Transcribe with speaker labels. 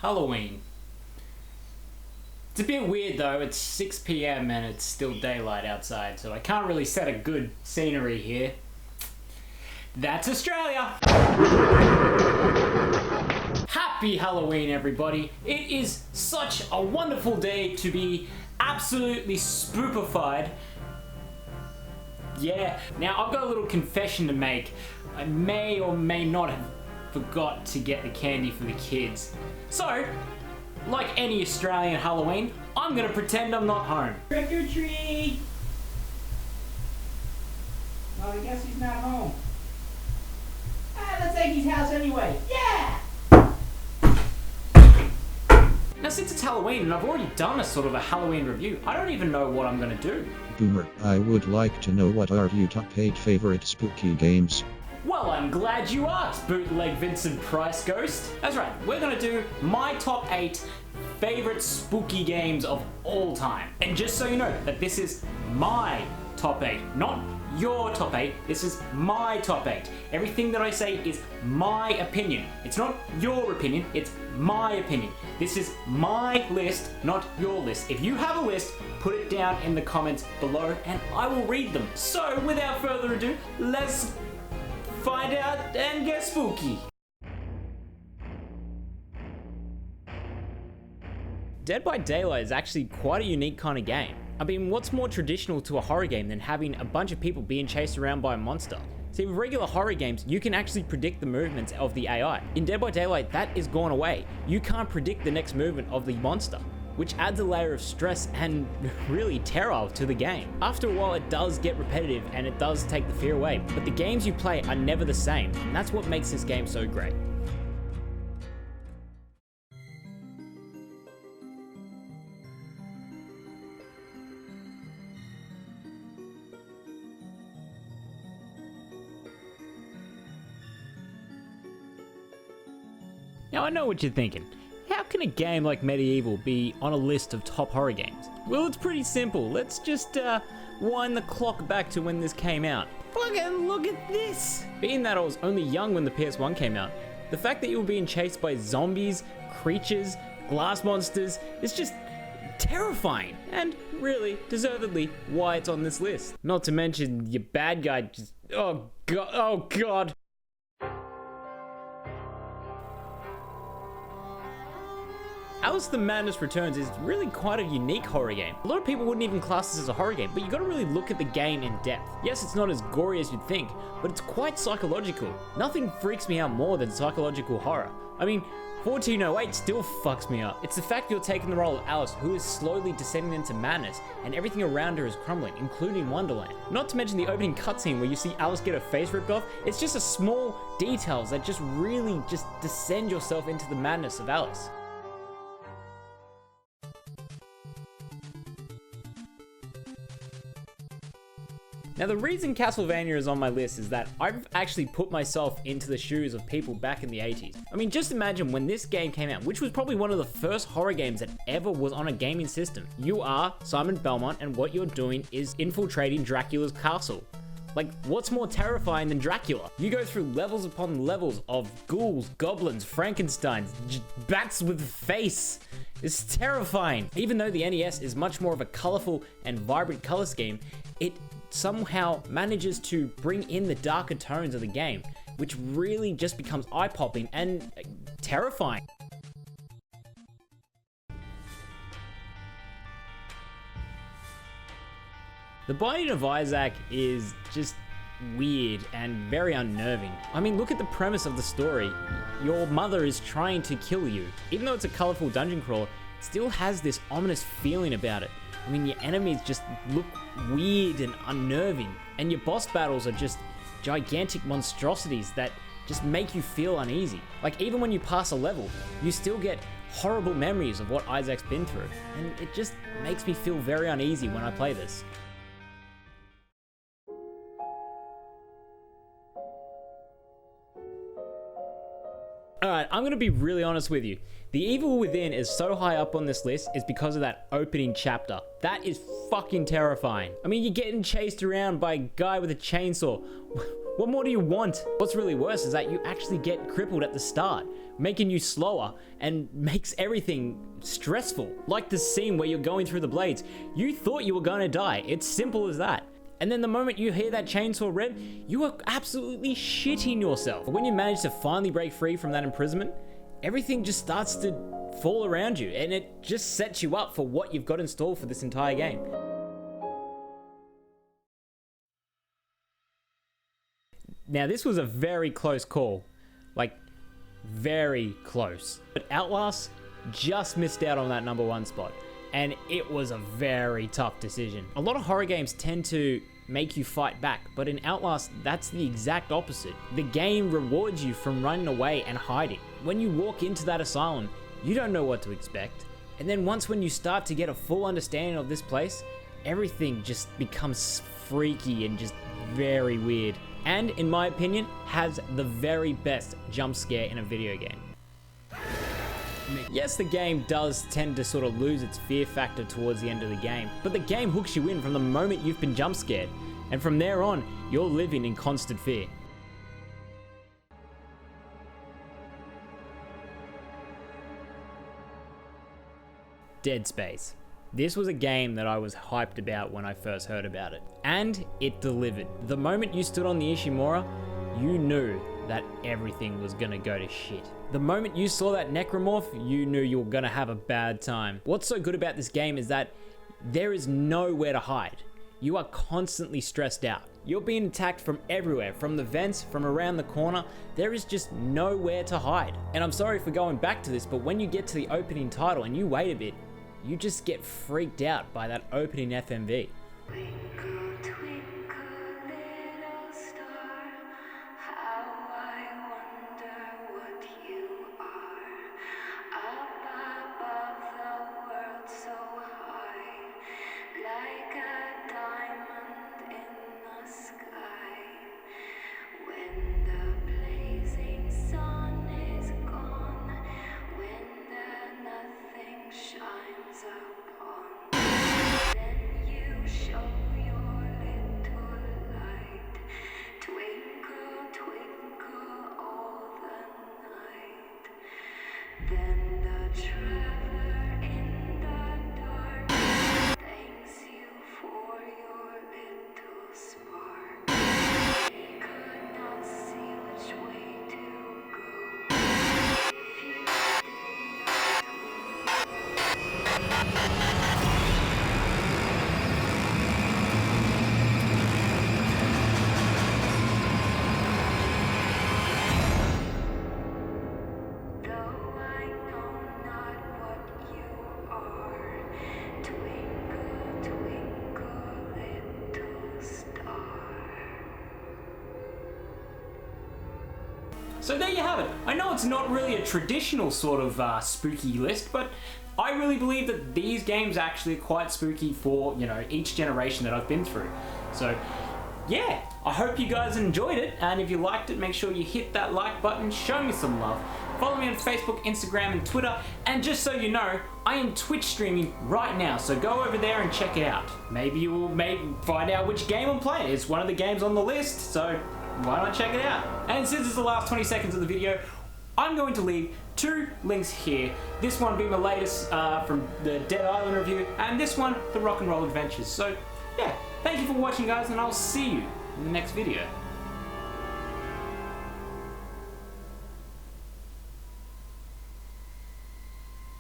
Speaker 1: Halloween. It's a bit weird though, it's 6 p.m. and it's still daylight outside, so I can't really set a good scenery here. That's Australia! Happy Halloween, everybody. It is such a wonderful day to be absolutely spookified. Yeah, now I've got a little confession to make. I may or may not have forgot to get the candy for the kids. So, like any Australian Halloween, I'm gonna pretend I'm not home. Trick or treat! Well, I guess he's not home. That's Aggie's house anyway. Yeah! Now since it's Halloween and I've already done a sort of a Halloween review, I don't even know what I'm gonna do.
Speaker 2: Boomer, I would like to know what are your top 8 favorite spooky games?
Speaker 1: Well, I'm glad you asked, Bootleg Vincent Price Ghost. That's right, we're gonna do my top 8 favorite spooky games of all time. And just so you know that this is my top 8, not your top 8, this is my top 8. Everything that I say is my opinion. It's not your opinion, it's my opinion. This is my list, not your list. If you have a list, put it down in the comments below and I will read them. So without further ado, let's find out and get spooky. Dead by Daylight is actually quite a unique kind of game. I mean, what's more traditional to a horror game than having a bunch of people being chased around by a monster? See, with regular horror games, you can actually predict the movements of the AI. In Dead by Daylight, that is gone away. You can't predict the next movement of the monster, which adds a layer of stress and really terror to the game. After a while, it does get repetitive and it does take the fear away, but the games you play are never the same, and that's what makes this game so great. Now I know what you're thinking. How can a game like Medieval be on a list of top horror games? Well, it's pretty simple. Let's just wind the clock back to when this came out. Fucking look at this! Being that I was only young when the PS1 came out, the fact that you were being chased by zombies, creatures, glass monsters is just terrifying, and really, deservedly, why it's on this list. Not to mention your bad guy just, oh god. Alice the Madness Returns is really quite a unique horror game. A lot of people wouldn't even class this as a horror game, but you gotta really look at the game in depth. Yes, it's not as gory as you'd think, but it's quite psychological. Nothing freaks me out more than psychological horror. I mean, 1408 still fucks me up. It's the fact you're taking the role of Alice, who is slowly descending into madness, and everything around her is crumbling, including Wonderland. Not to mention the opening cutscene where you see Alice get her face ripped off. It's just a small details that just really just descend yourself into the madness of Alice. Now the reason Castlevania is on my list is that I've actually put myself into the shoes of people back in the 80s. I mean, just imagine when this game came out, which was probably one of the first horror games that ever was on a gaming system. You are Simon Belmont and what you're doing is infiltrating Dracula's castle. Like, what's more terrifying than Dracula? You go through levels upon levels of ghouls, goblins, Frankensteins, bats with face. It's terrifying. Even though the NES is much more of a colorful and vibrant color scheme, it somehow manages to bring in the darker tones of the game, which really just becomes eye-popping and terrifying. The Binding of Isaac is just weird and very unnerving. I mean, look at the premise of the story. Your mother is trying to kill you. Even though it's a colorful dungeon crawler, it still has this ominous feeling about it. I mean, your enemies just look weird and unnerving, and your boss battles are just gigantic monstrosities that just make you feel uneasy. Like, even when you pass a level, you still get horrible memories of what Isaac's been through, and it just makes me feel very uneasy when I play this. Alright, I'm gonna be really honest with you. The Evil Within is so high up on this list is because of that opening chapter. That is fucking terrifying. I mean, you're getting chased around by a guy with a chainsaw. What more do you want? What's really worse is that you actually get crippled at the start, making you slower and makes everything stressful. Like the scene where you're going through the blades. You thought you were gonna die. It's simple as that. And then the moment you hear that chainsaw rev, you are absolutely shitting yourself. But when you manage to finally break free from that imprisonment, everything just starts to fall around you, and it just sets you up for what you've got in store for this entire game. Now, this was a very close call, like very close. But Outlast just missed out on that #1 spot, and it was a very tough decision. A lot of horror games tend to make you fight back, but in Outlast, that's the exact opposite. The game rewards you from running away and hiding. When you walk into that asylum, you don't know what to expect. And then when you start to get a full understanding of this place, everything just becomes freaky and just very weird. And in my opinion, has the very best jump scare in a video game. Yes, the game does tend to sort of lose its fear factor towards the end of the game, but the game hooks you in from the moment you've been jump scared, and from there on, you're living in constant fear. Dead Space. This was a game that I was hyped about when I first heard about it, and it delivered. The moment you stood on the Ishimura, you knew that everything was gonna go to shit. The moment you saw that necromorph, you knew you were gonna have a bad time. What's so good about this game is that there is nowhere to hide. You are constantly stressed out. You're being attacked from everywhere, from the vents, from around the corner. There is just nowhere to hide. And I'm sorry for going back to this, but when you get to the opening title and you wait a bit, you just get freaked out by that opening FMV.
Speaker 3: Twinkle, twinkle, little star, how I wonder what you are. Up above the world so high, like a diamond in the sky. When the blazing sun is gone, when the nothing shines upon, then you show your little light. Twinkle, twinkle all the night. Then the traveler in the dark thanks you for your little spark. He could not see which way to go. If you did though I know not what you are, twinkle, twinkle, little star.
Speaker 1: So there you have it. I know it's not really a traditional sort of spooky list, but I really believe that these games actually are quite spooky for, you know, each generation that I've been through. So yeah, I hope you guys enjoyed it, and if you liked it, make sure you hit that like button, show me some love. Follow me on Facebook, Instagram, and Twitter, and just so you know, I am Twitch streaming right now, so go over there and check it out. Maybe you will find out which game I'm playing. It's one of the games on the list, so why not check it out? And since it's the last 20 seconds of the video, I'm going to leave 2 links here. This one being the latest from the Dead Island review, and this one, the Rock and Roll Adventures. So yeah, thank you for watching guys, and I'll see you in the next video.